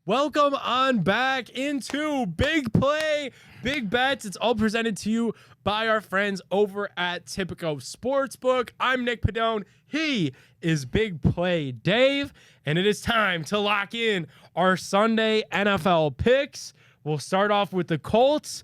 Welcome on back into Big Play, Big Bets. It's all presented to you by our friends over at Tipico Sportsbook. I'm Nick Padone. He is Big Play Dave, and it is time to lock in our Sunday NFL picks. We'll start off with the Colts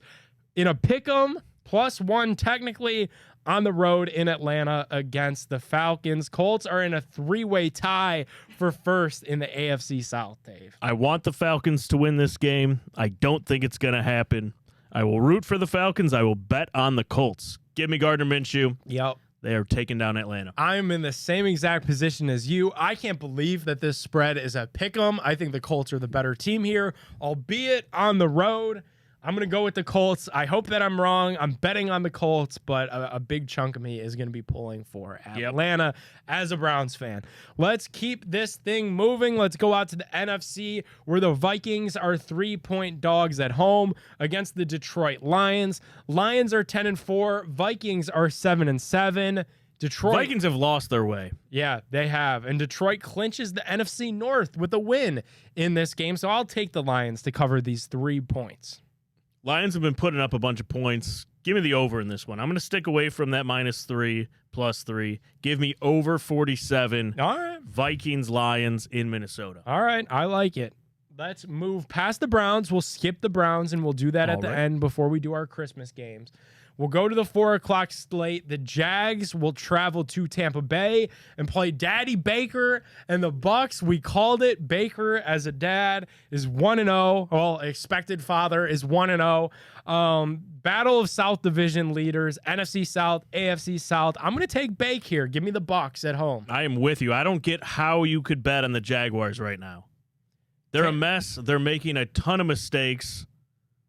in a pick'em, +1 technically, on the road in Atlanta against the Falcons. Colts are in a three-way tie for first in the AFC South, Dave. I want the Falcons to win this game. I don't think it's going to happen. I will root for the Falcons. I will bet on the Colts. Give me Gardner Minshew. Yep. They are taking down Atlanta. I'm in the same exact position as you. I can't believe that this spread is a pick'em. I think the Colts are the better team here, albeit on the road. I'm going to go with the Colts. I hope that I'm wrong. I'm betting on the Colts, but a big chunk of me is going to be pulling for Atlanta as a Browns fan. Let's keep this thing moving. Let's go out to the NFC, where the Vikings are 3-point dogs at home against the Detroit Lions. Lions are 10-4. Vikings are 7-7. Detroit Vikings have lost their way. Yeah, they have. And Detroit clinches the NFC North with a win in this game. So I'll take the Lions to cover these 3 points. Lions have been putting up a bunch of points. Give me the over in this one. I'm going to stick away from that -3, +3. Give me over 47. All right. Vikings, Lions in Minnesota. All right. I like it. Let's move past the Browns. We'll skip the Browns, and we'll do that at the end before we do our Christmas games. We'll go to the 4 o'clock slate. The Jags will travel to Tampa Bay and play Daddy Baker and the Bucks. We called it. Baker as a dad is 1-0. Well, expected father is 1-0. Battle of South Division leaders, NFC South, AFC South. I'm going to take Bake here. Give me the Bucks at home. I am with you. I don't get how you could bet on the Jaguars right now. They're a mess. They're making a ton of mistakes.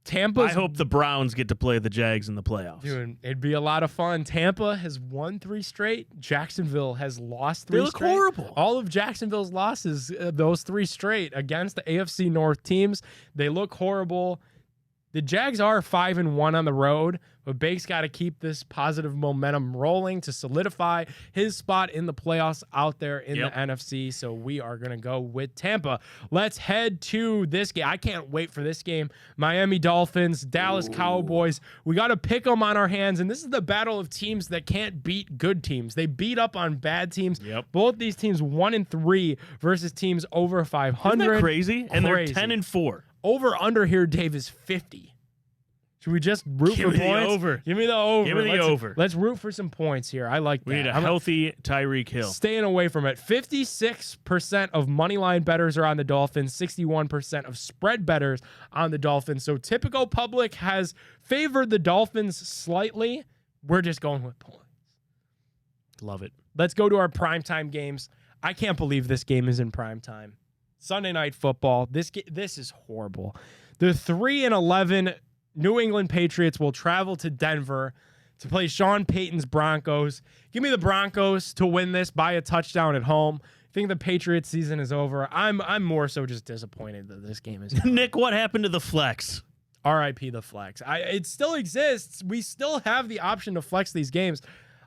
I hope the Browns get to play the Jags in the playoffs. Dude, it'd be a lot of fun. Tampa has won 3 straight. Jacksonville has lost 3 straight. They look horrible. All of Jacksonville's losses, those 3 straight against the AFC North teams, they look horrible. The Jags are 5-1 on the road, but Bake's got to keep this positive momentum rolling to solidify his spot in the playoffs out there in the NFC. So we are going to go with Tampa. Let's head to this game. I can't wait for this game. Miami Dolphins, Dallas Cowboys. We got to pick them on our hands, and this is the battle of teams that can't beat good teams. They beat up on bad teams. Both these teams 1-3 versus teams over 500. Isn't that crazy? And they're 10-4. Over-under here, Dave, is 50. Should we just root for points? Give me the over. Give me the over. Give me the over. Let's root for some points here. I like that. We need a healthy Tyreek Hill. Staying away from it. 56% of moneyline bettors are on the Dolphins. 61% of spread bettors on the Dolphins. So Typico Public has favored the Dolphins slightly. We're just going with points. Love it. Let's go to our primetime games. I can't believe this game is in primetime. Sunday Night Football. This is horrible. The 3-11 New England Patriots will travel to Denver to play Sean Payton's Broncos. Give me the Broncos to win this by a touchdown at home. I think the Patriots season is over. I'm more so just disappointed that this game is over. Nick, what happened to the flex? RIP the flex. It still exists. We still have the option to flex these games.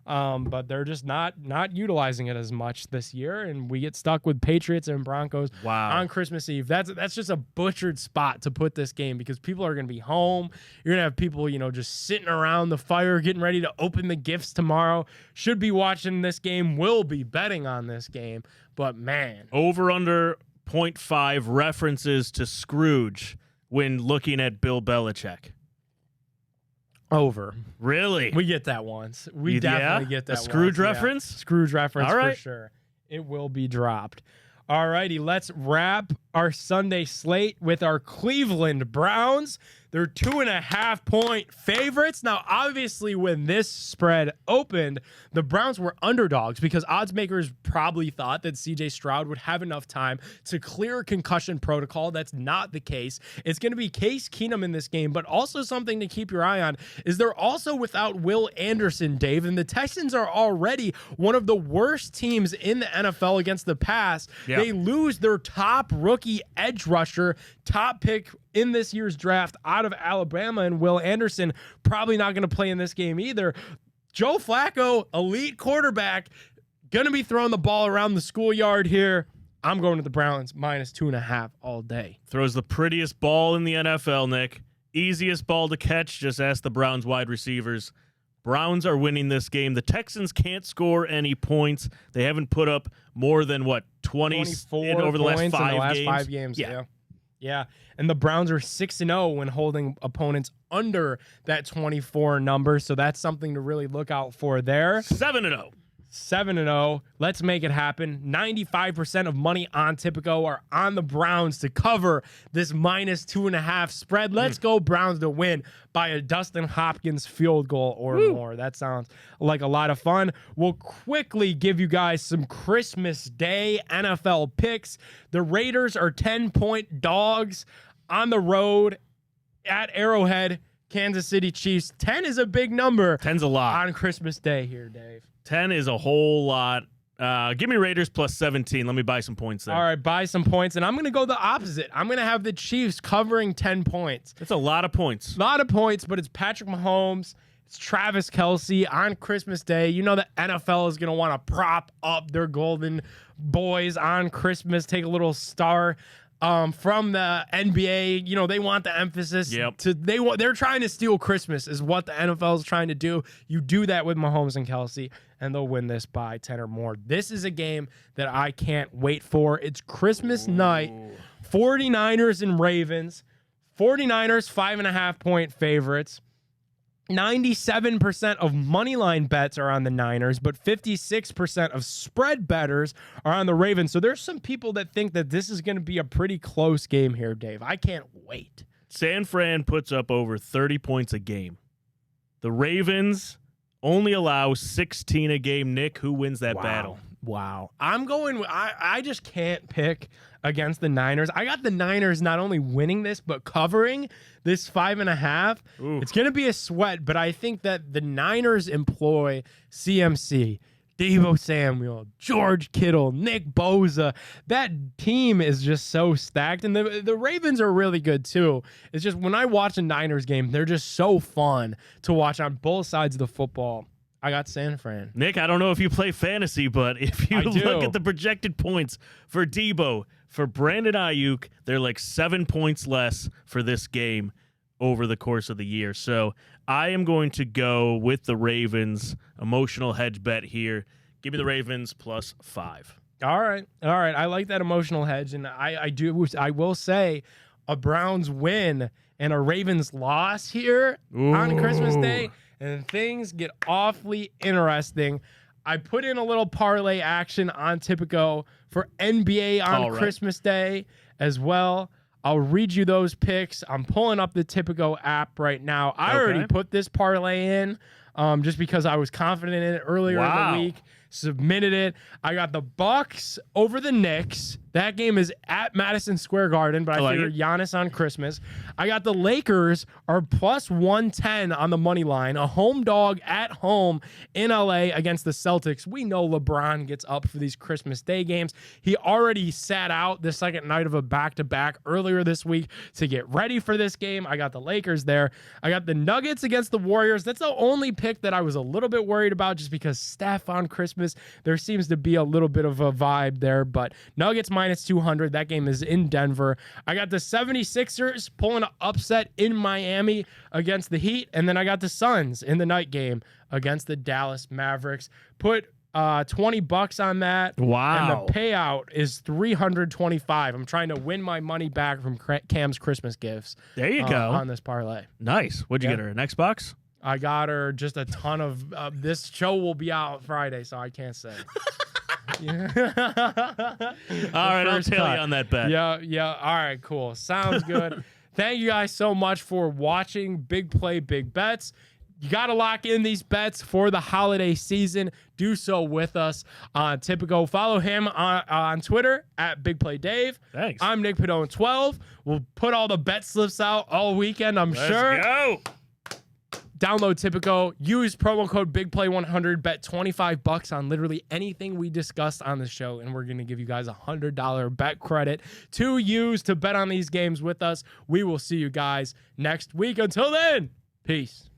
But they're just not utilizing it as much this year, and we get stuck with Patriots and Broncos on Christmas Eve. That's just a butchered spot to put this game because people are going to be home. You're going to have people, just sitting around the fire getting ready to open the gifts tomorrow. Should be watching this game, will be betting on this game, but man. Over under 0.5 references to Scrooge when looking at Bill Belichick. Over. Really? We get that once. We definitely get that once. A Scrooge reference? Yeah. Scrooge reference All right. for sure. It will be dropped. All righty, let's wrap our Sunday slate with our Cleveland Browns. They're 2.5-point favorites. Now, obviously, when this spread opened, the Browns were underdogs because odds makers probably thought that C.J. Stroud would have enough time to clear concussion protocol. That's not the case. It's going to be Case Keenum in this game, but also something to keep your eye on is they're also without Will Anderson, Dave, and the Texans are already one of the worst teams in the NFL against the pass. Yeah. They lose their top rookie edge rusher, top pick in this year's draft out of Alabama, and Will Anderson probably not going to play in this game either. Joe Flacco, elite quarterback, going to be throwing the ball around the schoolyard here. I'm going to the Browns minus 2.5 all day. Throws the prettiest ball in the NFL, Nick. Easiest ball to catch. Just ask the Browns wide receivers. Browns are winning this game. The Texans can't score any points. They haven't put up more than, 24 over the last 5 games? Yeah. And the Browns are 6-0 when holding opponents under that 24 number. So that's something to really look out for there. 7-0. 7-0. Let's make it happen. 95% of money on Tipico are on the Browns to cover this minus 2.5 spread. Let's go Browns to win by a Dustin Hopkins field goal or more. That sounds like a lot of fun. We'll quickly give you guys some Christmas Day NFL picks. The Raiders are 10-point dogs on the road at Arrowhead. Kansas City Chiefs. 10 is a big number. 10's a lot on Christmas Day here, Dave. 10 is a whole lot. Give me Raiders plus 17. Let me buy some points there. All right, buy some points. And I'm going to go the opposite. I'm going to have the Chiefs covering 10 points. That's a lot of points. A lot of points, but it's Patrick Mahomes. It's Travis Kelce on Christmas Day. You know the NFL is going to want to prop up their golden boys on Christmas, take a little star from the NBA. You know, they want the emphasis. They're trying to steal Christmas is what the NFL is trying to do. You do that with Mahomes and Kelce, and they'll win this by 10 or more. This is a game that I can't wait for. It's Christmas night. 49ers and Ravens. 49ers 5.5-point favorites. 97% of moneyline bets are on the Niners, but 56% of spread bettors are on the Ravens. So there's some people that think that this is going to be a pretty close game here, Dave. I can't wait. San Fran puts up over 30 points a game. The Ravens only allow 16 a game. Nick, who wins that battle? Wow. I'm going, I just can't pick against the Niners. I got the Niners not only winning this, but covering this 5.5. It's going to be a sweat, but I think that the Niners employ CMC, Deebo Samuel, George Kittle, Nick Bosa. That team is just so stacked. And the Ravens are really good too. It's just when I watch a Niners game, they're just so fun to watch on both sides of the football. I got San Fran. Nick, I don't know if you play fantasy, but if you look at the projected points for Deebo, for Brandon Ayuk, they're like 7 points less for this game over the course of the year. So I am going to go with the Ravens. Emotional hedge bet here. Give me the Ravens plus 5. All right. I like that emotional hedge. And I will say a Browns win and a Ravens loss here on Christmas Day, and things get awfully interesting. I put in a little parlay action on Tipico for NBA on Christmas Day as well. I'll read you those picks. I'm pulling up the Tipico app right now. I already put this parlay in just because I was confident in it earlier in the week. Submitted it. I got the Bucks over the Knicks. That game is at Madison Square Garden, but I figured Giannis on Christmas. I got the Lakers are plus 110 on the money line. A home dog at home in LA against the Celtics. We know LeBron gets up for these Christmas Day games. He already sat out the second night of a back-to-back earlier this week to get ready for this game. I got the Lakers there. I got the Nuggets against the Warriors. That's the only pick that I was a little bit worried about just because Steph on Christmas, there seems to be a little bit of a vibe there, but Nuggets minus 200. That game is in Denver. I got the 76ers pulling an upset in Miami against the Heat, and then I got the Suns in the night game against the Dallas Mavericks. Put $20 on that. Wow. And the payout is $325. I'm trying to win my money back from Cam's Christmas gifts. There you go. On this parlay. Nice. What'd you get her? An Xbox? I got her just a ton of this show will be out Friday, so I can't say. All right, I'll tell you on that bet. Yeah. All right, cool. Sounds good. Thank you guys so much for watching Big Play, Big Bets. You got to lock in these bets for the holiday season. Do so with us on Tipico. Follow him on Twitter at BigPlayDave. Thanks. I'm Nick Padone 12. We'll put all the bet slips out all weekend, I'm sure. Let's go. Download Tipico, use promo code BigPlay100, bet $25 on literally anything we discussed on the show, and we're going to give you guys $100 bet credit to use to bet on these games with us. We will see you guys next week. Until then, peace.